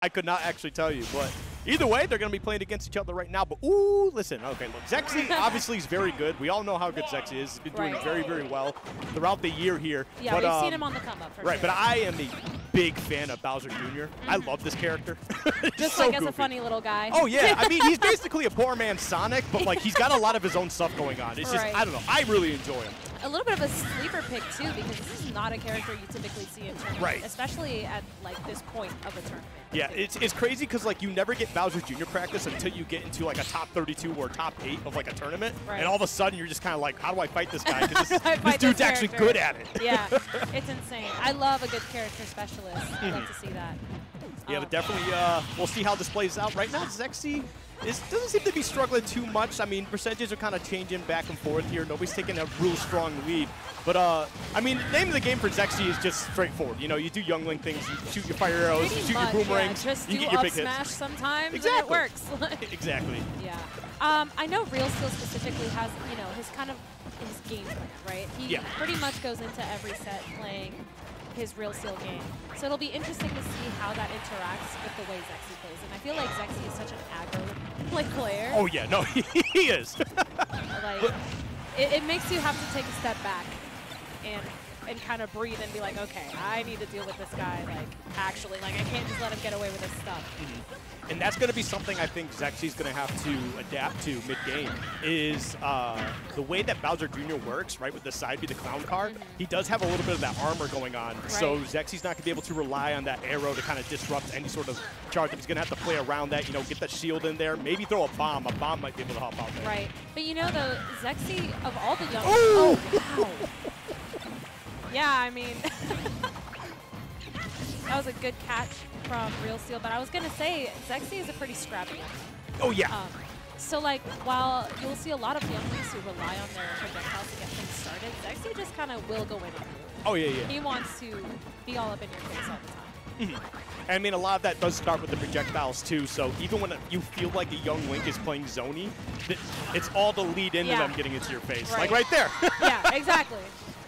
I could not actually tell you, but either way, they're going to be playing against each other right now. But, ooh, listen. Okay, look, Zexyyy obviously is very good. We all know how good Zexyyy is. He's been doing very, very well throughout the year here. Yeah, but, we've seen him on the come up for right, sure. but I am a big fan of Bowser Jr. I love this character. Just so like as goofy. a funny little guy. Oh, yeah. I mean, he's basically a poor man's Sonic, but, like, he's got a lot of his own stuff going on. It's just, I don't know. I really enjoy him. A little bit of a sleeper pick, too, because this is not a character you typically see in tournaments, especially at, like, this point of a tournament. Yeah, it's crazy because, like, you never get Bowser Jr. practice until you get into, like, a top 32 or top 8 of, like, a tournament. And all of a sudden, you're just kind of like, how do I fight this guy? Because this dude's actually good at it. Yeah, it's insane. I love a good character specialist. I love to see that. Yeah, but definitely, we'll see how this plays out. Right now, Zexyyy doesn't seem to be struggling too much. I mean, percentages are kind of changing back and forth here. Nobody's taking a real strong lead. But, I mean, the name of the game for Zexyyy is just straightforward. You know, you do youngling things, you shoot your fire arrows, you shoot your boomerangs, you get your big hits. Just do up smash sometimes, exactly. and it works. Exactly. Yeah. I know Reelsteal specifically has, you know, his game plan, right? He pretty much goes into every set playing his Reelsteal game. So it'll be interesting to see how that interacts with the way Zexyyy plays. And I feel like Zexyyy is such an aggro player. Oh, yeah. No, he is. Like, it makes you have to take a step back and kind of breathe and be like, okay, I need to deal with this guy, like, actually. Like, I can't just let him get away with his stuff. And that's going to be something I think Zexyyy's going to have to adapt to mid-game is the way that Bowser Jr. works, right, with the side B, the clown card. He does have a little bit of that armor going on, so Zexy's not going to be able to rely on that arrow to kind of disrupt any sort of charge. He's going to have to play around that, you know, get that shield in there, maybe throw a bomb. A bomb might be able to help out there. Right. But, you know, the Zexyyy of all the young... Oh, wow. Yeah, I mean... That was a good catch from Reelsteal, but I was going to say, Zexyyy is a pretty scrappy one. Oh, yeah. So, like, while you'll see a lot of younglings who rely on their projectiles to get things started, Zexyyy just kind of will go in on you. Oh, yeah, yeah. He wants to be all up in your face all the time. I mean, a lot of that does start with the projectiles, too, so even when you feel like a young Link is playing Zony, it's all to lead into them getting into your face. Like right there. Yeah, exactly.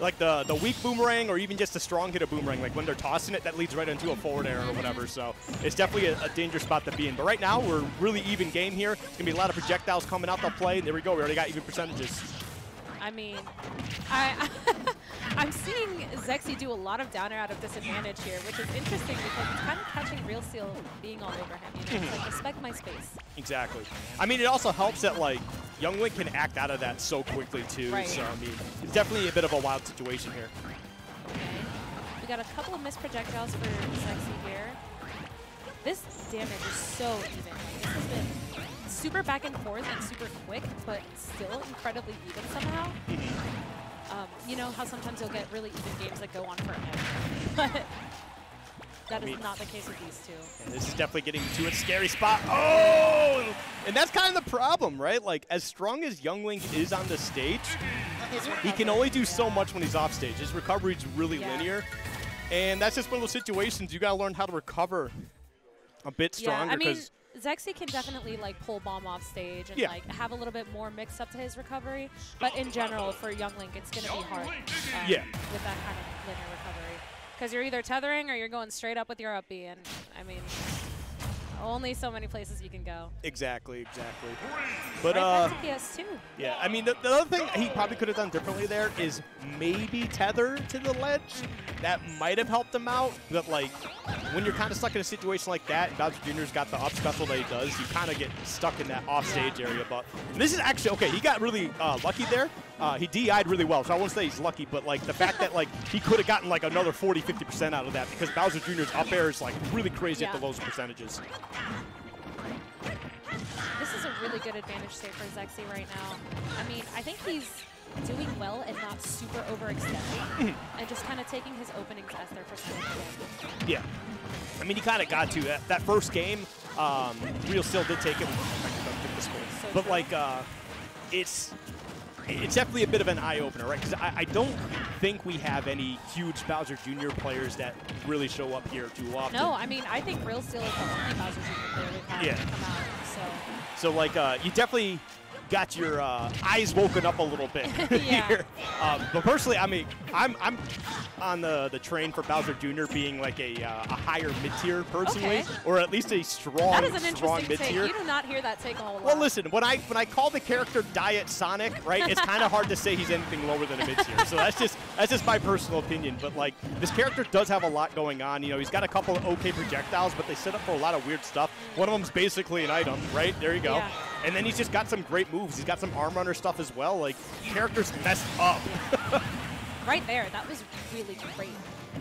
Like the weak boomerang or even just a strong hit of boomerang, like when they're tossing it, that leads right into a forward air or whatever. So it's definitely a dangerous spot to be in. But right now, we're really even game here. It's going to be a lot of projectiles coming out. They'll play. There we go. We already got even percentages. I mean, I'm seeing Zexyyy do a lot of down air out of disadvantage here, which is interesting because it's kind of catching Reelsteal being all over him. You know, it's like, respect my space. Exactly. I mean, it also helps that, like, Young Link can act out of that so quickly, too. So, I mean, it's definitely a bit of a wild situation here. Okay. We got a couple of missed projectiles for Zexyyy here. This damage is so even. Like, this has been super back and forth and super quick, but still incredibly even somehow. You know how sometimes you'll get really even games that go on forever, but that is not the case with these two. And this is definitely getting to a scary spot. Oh! And that's kind of the problem, right? Like, as strong as Young Link is on the stage, he can only do so much when he's off stage. His recovery is really linear, and that's just one of those situations you got to learn how to recover a bit stronger. I mean, Zexyyy can definitely like pull bomb off stage and like have a little bit more mix up to his recovery, but in general for Young Link it's going to be hard with that kind of linear recovery because you're either tethering or you're going straight up with your up B, and I mean only so many places you can go. Exactly. But right back to PS2. Yeah, I mean the other thing he probably could have done differently there is maybe tether to the ledge. That might have helped him out, but like when you're kind of stuck in a situation like that, and Bowser Jr.'s got the up special that he does, you kind of get stuck in that offstage area. But this is actually, okay, he got really lucky there. He DI'd really well, so I won't say he's lucky, but like the fact that like he could have gotten like another 40–50% out of that because Bowser Jr.'s up air is like really crazy at the lowest percentages. This is a really good advantage state for Zexyyy right now. I mean, I think he's doing well and not super overextending and just kind of taking his openings as their percentage. Yeah. I mean, he kind of got to that first game. Reelsteal did take it. But like, it's definitely a bit of an eye-opener, right? Because I don't think we have any huge Bowser Jr. players that really show up here too often. No, I mean, I think Reelsteal is the only Bowser Jr. player we've had come out. So like, you definitely got your eyes woken up a little bit here. But personally, I mean, I'm on the train for Bowser Jr. being like a higher mid-tier personally, or at least a strong mid-tier. You do not hear that take a whole lot. Well, listen, when I call the character Diet Sonic, right, it's kind of hard to say he's anything lower than a mid-tier. So that's just my personal opinion. But like, this character does have a lot going on. You know, he's got a couple of okay projectiles, but they set up for a lot of weird stuff. One of them's basically an item, right? There you go. Yeah. And then he's just got some great moves. He's got some arm runner stuff as well. Like, character's messed up. Right there, that was really great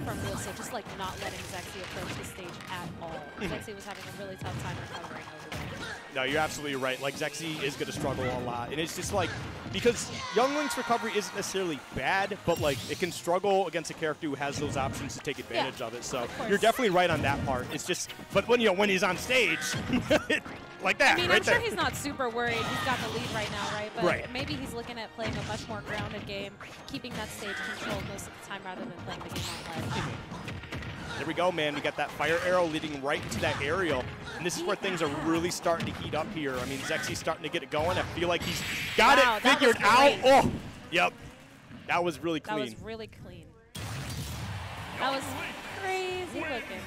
from Reelsteal, just like not letting Zexyyy approach the stage at all. Zexyyy was having a really tough time recovering over there. No, you're absolutely right. Like, Zexyyy is going to struggle a lot. And it's just like, because Young Link's recovery isn't necessarily bad, but like, it can struggle against a character who has those options to take advantage of it. So you're definitely right on that part. It's just, but when, you know, when he's on stage, like that, I mean, right I'm sure there. he's not super worried. He's got the lead right now, right? But maybe he's looking at playing a much more grounded game, keeping that stage controlled most of the time rather than playing the game on ledge. There we go, man. We got that fire arrow leading right into that aerial. And this is where things are really starting to heat up here. I mean, Zexy's starting to get it going. I feel like he's got it figured out. Oh, yep. That was really clean. That was really clean. That was crazy looking.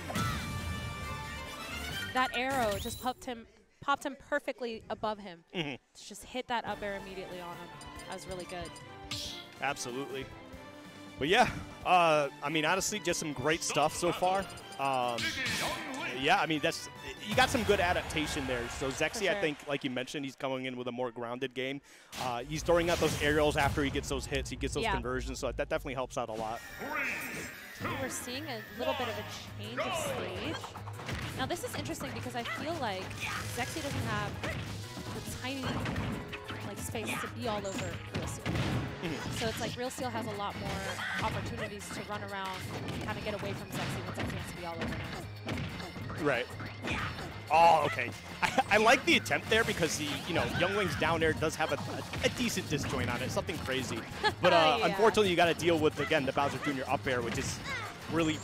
That arrow just popped him perfectly above him. Just hit that up air immediately on him. That was really good. Absolutely. But yeah, I mean, honestly, just some great stuff so far. Yeah, I mean, you got some good adaptation there. So Zexyyy, I think, like you mentioned, he's coming in with a more grounded game. He's throwing out those aerials after he gets those hits. He gets those conversions, so that definitely helps out a lot. We're seeing a little bit of a change of stage. Now, this is interesting because I feel like Zexyyy doesn't have the tiny space to be all over Reelsteal. So it's like Reelsteal has a lot more opportunities to run around and kind of get away from Zexyyy when Zexyyy has to be all over him. Right. Oh, okay. I like the attempt there because Young Link's down there does have a decent disjoint on it, something crazy. But unfortunately, you got to deal with, again, the Bowser Jr. up air, which is really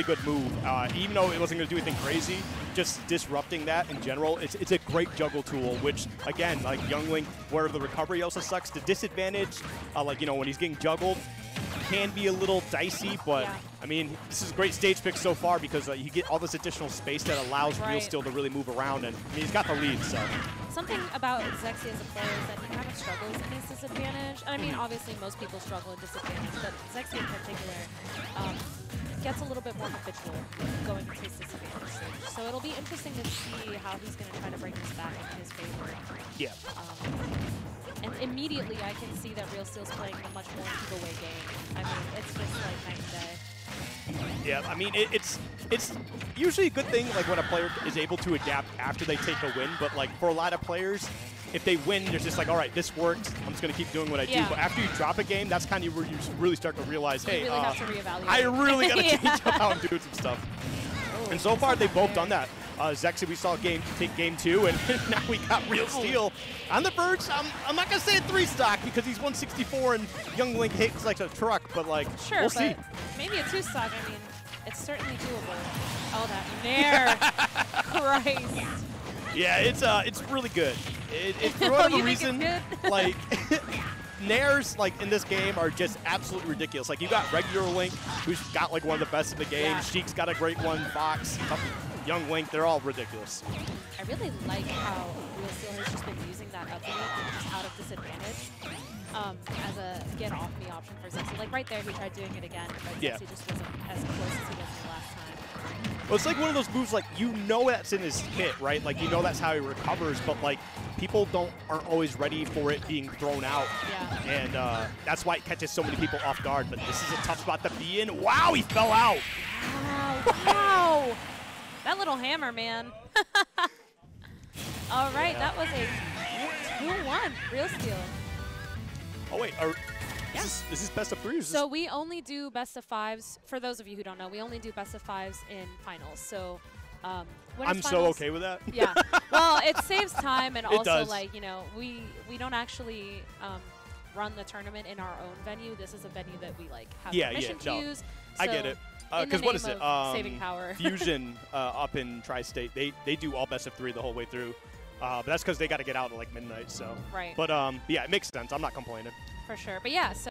good move. Even though it wasn't going to do anything crazy, just disrupting that in general, it's a great juggle tool, which, again, like Young Link, where the recovery also sucks, the disadvantage, when he's getting juggled, can be a little dicey, but I mean, this is a great stage pick so far because you get all this additional space that allows Reelsteal to really move around, and I mean, he's got the lead, so. Something about Zexyyy as a player is that he kind of struggles in his disadvantage. And I mean, obviously, most people struggle in disadvantage, but Zexyyy in particular gets a little bit more habitual going into his disadvantage stage. So it'll be interesting to see how he's going to try to bring this back into his favor. Yeah. And immediately, I can see that Reelsteal's playing a much more giveaway game. I mean, it's just like night and day. Yeah, I mean, it's usually a good thing, like, when a player is able to adapt after they take a win, but, like, for a lot of players, if they win, they're just like, all right, this worked, I'm just going to keep doing what I do. But after you drop a game, that's kind of where you really start to realize, hey, really have to reevaluate. I really got to change up how I'm doing some stuff. And so far, they've both done that. Zexyyy, we saw take game 2, and now we got Reelsteal on the verge. I'm not going to say a 3-stock because he's 164 and Young Link hits like a truck, but like, we'll see. Maybe a 2-stock, I mean, it's certainly doable. Oh, that Nair. Christ. Yeah, it's really good. For whatever reason, like, Nairs, like, in this game are just absolutely ridiculous. Like, you got regular Link, who's got, like, one of the best in the game. Sheik's got a great one. Fox, Young Link, they're all ridiculous. I really like how Reelsteal has just been using that up just out of disadvantage as a get-off-me option for Zexyyy. Like, right there, he tried doing it again, but Zexyyy just wasn't as close as he was the last time. Well, it's like one of those moves, like, you know that's in his hit, right? Like, you know that's how he recovers, but, like, people aren't always ready for it being thrown out. Yeah. And that's why it catches so many people off guard. But this is a tough spot to be in. Wow, he fell out. Wow. That little hammer, man. All right, that was a 2-1 Reelsteal. Oh, wait. Is this best of 3? So we only do best of 5s. For those of you who don't know, we only do best of 5s in finals. So I'm so okay with that. Yeah. Well, it saves time, and also, does. like, we don't actually run the tournament in our own venue. This is a venue that we, like, have permission to use. So I get it. Because what is it? Saving power. Fusion up in Tri-State, they do all best of 3 the whole way through. But that's because they got to get out at like midnight. So. Right. But yeah, it makes sense. I'm not complaining. For sure. But yeah. So